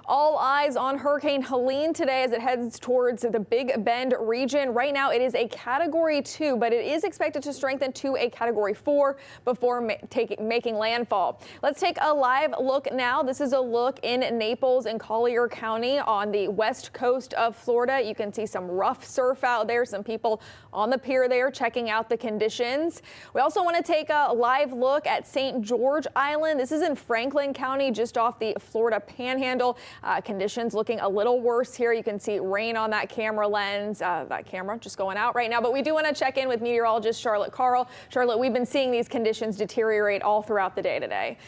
All eyes on Hurricane Helene today as it heads towards the Big Bend region. Right now it is a Category 2, but it is expected to strengthen to a Category 4 before making landfall. Let's take a live look now. This is a look in Naples and Collier County on the west coast of Florida. You can see some rough surf out there, some people on the pier there checking out the conditions. We also want to take a live look at St. George Island. This is in Franklin County, just off the Florida Panhandle. Conditions looking a little worse here. You can see rain on that camera lens, that camera just going out right now. But we do want to check in with meteorologist Charlotte Carl. Charlotte, we've been seeing these conditions deteriorate all throughout the day today.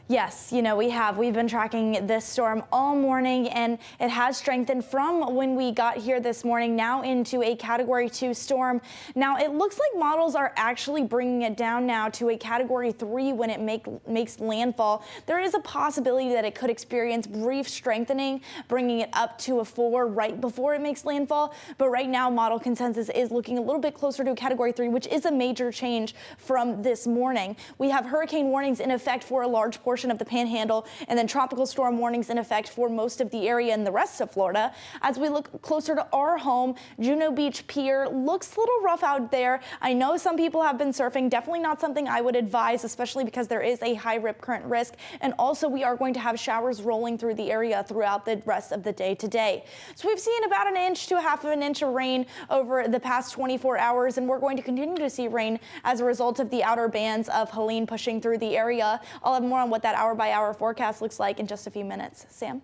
Yes, we've been tracking this storm all morning, and it has strengthened from when we got here this morning now into a Category 2 storm. Now it looks like models are actually bringing it down now to a Category 3 when it makes landfall. There is a possibility that it could experience brief strengthening, bringing it up to a 4 right before it makes landfall. But right now model consensus is looking a little bit closer to a Category 3, which is a major change from this morning. We have hurricane warnings in effect for a large portion of the Panhandle, and then tropical storm warnings in effect for most of the area and the rest of Florida. As we look closer to our home, Juno Beach Pier looks a little rough out there. I know some people have been surfing. Definitely not something I would advise, especially because there is a high rip current risk. And also we are going to have showers rolling through the area throughout the rest of the day today. So we've seen about an inch to a half of an inch of rain over the past 24 hours, and we're going to continue to see rain as a result of the outer bands of Helene pushing through the area. I'll have more on what that hour-by-hour forecast looks like in just a few minutes. Sam?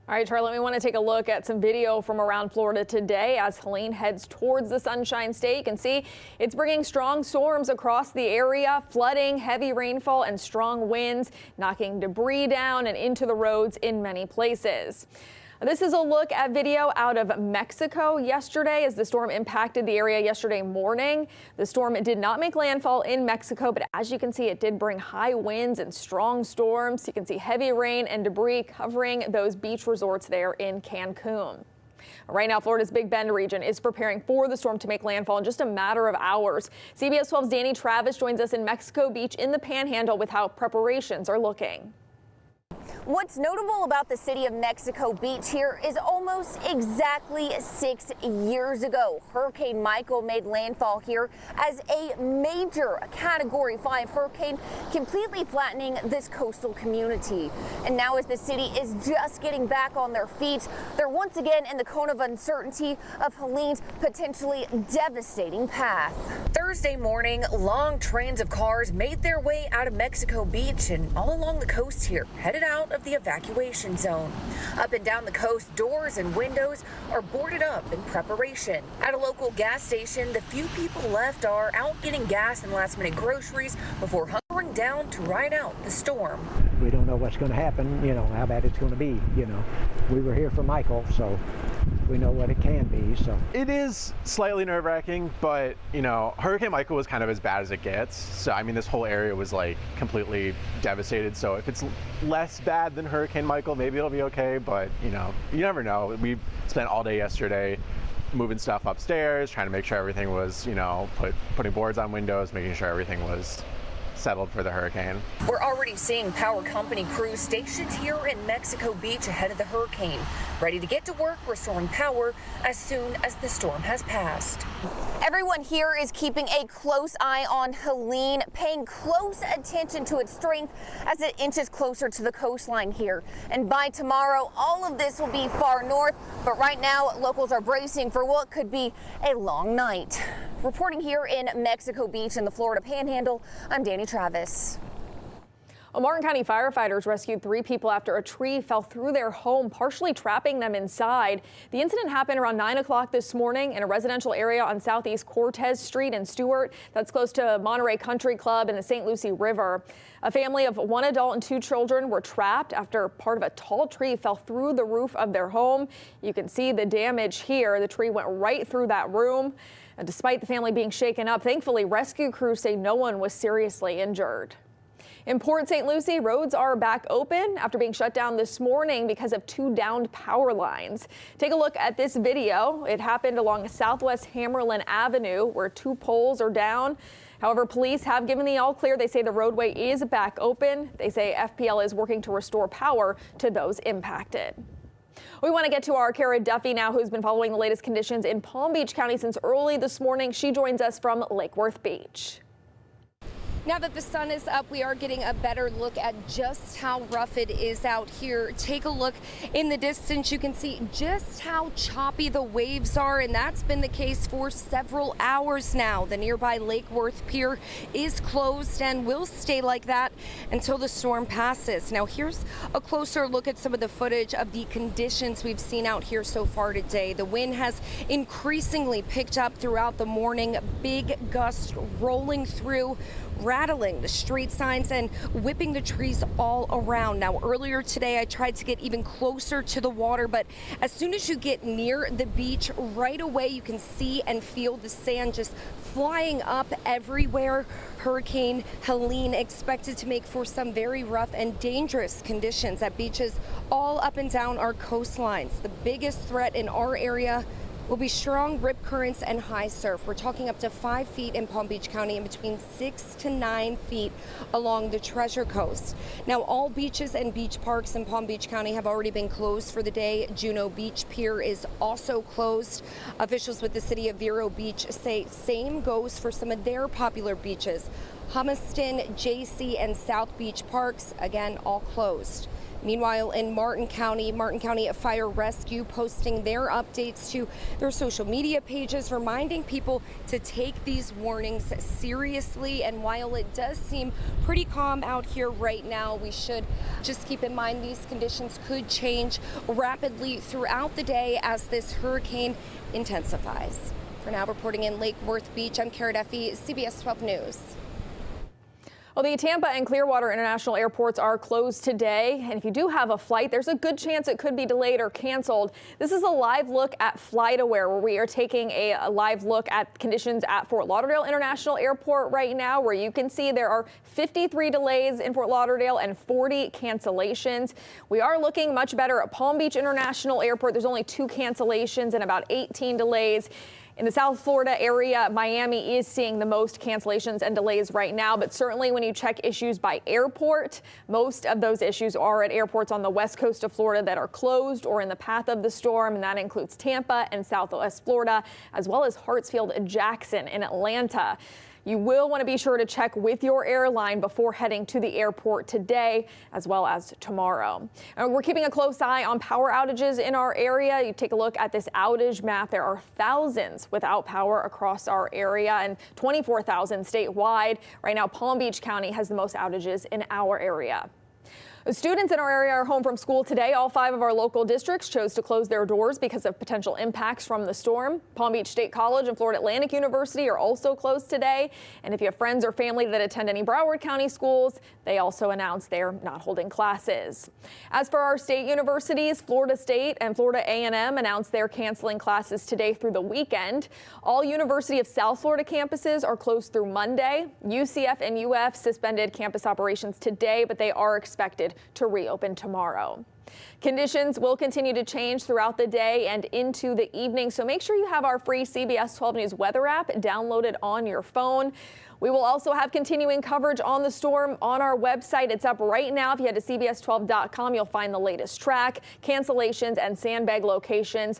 All right, Charlotte, we want to take a look at some video from around Florida today as Helene heads towards the Sunshine State. You can see it's bringing strong storms across the area, flooding, heavy rainfall, and strong winds, knocking debris down and into the roads in many places. This is a look at video out of Mexico yesterday as the storm impacted the area yesterday morning. The storm did not make landfall in Mexico, but as you can see, it did bring high winds and strong storms. You can see heavy rain and debris covering those beach resorts there in Cancun. Right now, Florida's Big Bend region is preparing for the storm to make landfall in just a matter of hours. CBS 12's Danny Travis joins us in Mexico Beach in the Panhandle with how preparations are looking. What's notable about the city of Mexico Beach here is almost exactly 6 years ago, Hurricane Michael made landfall here as a major Category 5 hurricane, completely flattening this coastal community. And now as the city is just getting back on their feet, they're once again in the cone of uncertainty of Helene's potentially devastating path. Thursday morning, long trains of cars made their way out of Mexico Beach and all along the coast here, headed out of the evacuation zone. Up and down the coast, doors and windows are boarded up in preparation. At a local gas station, the few people left are out getting gas and last-minute groceries before hunkering down to ride out the storm. We don't know what's going to happen, how bad it's going to be, We were here for Michael, so we know what it can be. So it is slightly nerve-wracking, but Hurricane Michael was kind of as bad as it gets. So I mean, this whole area was like completely devastated. So if it's less bad than Hurricane Michael, maybe it'll be okay. But you never know. We spent all day yesterday moving stuff upstairs, trying to make sure everything was, putting boards on windows, making sure everything was settled for the hurricane. We're already seeing power company crews stationed here in Mexico Beach ahead of the hurricane, ready to get to work restoring power as soon as the storm has passed. Everyone here is keeping a close eye on Helene, paying close attention to its strength as it inches closer to the coastline here. And by tomorrow, all of this will be far north, but right now locals are bracing for what could be a long night. Reporting here in Mexico Beach in the Florida Panhandle, I'm Danny Travis. Martin County firefighters rescued 3 people after a tree fell through their home, partially trapping them inside. The incident happened around 9 o'clock this morning in a residential area on Southeast Cortez Street in Stewart. That's close to Monterey Country Club and the St. Lucie River. A family of 1 adult and 2 children were trapped after part of a tall tree fell through the roof of their home. You can see the damage here. The tree went right through that room. And despite the family being shaken up, thankfully rescue crews say no one was seriously injured. In Port St. Lucie, roads are back open after being shut down this morning because of 2 downed power lines. Take a look at this video. It happened along Southwest Hammerlin Avenue where 2 poles are down. However, police have given the all clear. They say the roadway is back open. They say FPL is working to restore power to those impacted. We want to get to our Kara Duffy now, who's been following the latest conditions in Palm Beach County since early this morning. She joins us from Lake Worth Beach. Now that the sun is up, we are getting a better look at just how rough it is out here. Take a look in the distance. You can see just how choppy the waves are, and that's been the case for several hours now. The nearby Lake Worth Pier is closed and will stay like that until the storm passes. Now here's a closer look at some of the footage of the conditions we've seen out here so far today. The wind has increasingly picked up throughout the morning. Big gusts rolling through, rattling the street signs and whipping the trees all around. Now earlier today I tried to get even closer to the water, but as soon as you get near the beach, right away you can see and feel the sand just flying up everywhere. Hurricane Helene expected to make for some very rough and dangerous conditions at beaches all up and down our coastlines. The biggest threat in our area will be strong rip currents and high surf. We're talking up to 5 feet in Palm Beach County and between 6 to 9 feet along the Treasure Coast. Now, all beaches and beach parks in Palm Beach County have already been closed for the day. Juno Beach Pier is also closed. Officials with the city of Vero Beach say same goes for some of their popular beaches. Humiston, JC, and South Beach parks, again, all closed. Meanwhile, in Martin County Fire Rescue posting their updates to their social media pages, reminding people to take these warnings seriously. And while it does seem pretty calm out here right now, we should just keep in mind these conditions could change rapidly throughout the day as this hurricane intensifies. For now, reporting in Lake Worth Beach, I'm Kara Duffy, CBS 12 News. Well, the Tampa and Clearwater International airports are closed today, and if you do have a flight, there's a good chance it could be delayed or canceled. This is a live look at FlightAware, where we are taking a live look at conditions at Fort Lauderdale International Airport right now, where you can see there are 53 delays in Fort Lauderdale and 40 cancellations. We are looking much better at Palm Beach International Airport. There's only 2 cancellations and about 18 delays. In the South Florida area, Miami is seeing the most cancellations and delays right now, but certainly when you check issues by airport, most of those issues are at airports on the west coast of Florida that are closed or in the path of the storm, and that includes Tampa and Southwest Florida, as well as Hartsfield and Jackson in Atlanta. You will want to be sure to check with your airline before heading to the airport today as well as tomorrow. We're keeping a close eye on power outages in our area. You take a look at this outage map. There are thousands without power across our area and 24,000 statewide. Right now, Palm Beach County has the most outages in our area. Students in our area are home from school today. All 5 of our local districts chose to close their doors because of potential impacts from the storm. Palm Beach State College and Florida Atlantic University are also closed today. And if you have friends or family that attend any Broward County schools, they also announced they're not holding classes. As for our state universities, Florida State and Florida A&M announced they're canceling classes today through the weekend. All University of South Florida campuses are closed through Monday. UCF and UF suspended campus operations today, but they are expected to reopen tomorrow. Conditions will continue to change throughout the day and into the evening, so make sure you have our free CBS 12 News weather app downloaded on your phone. We will also have continuing coverage on the storm on our website. It's up right now. If you head to CBS12.com, you'll find the latest track, cancellations, and sandbag locations.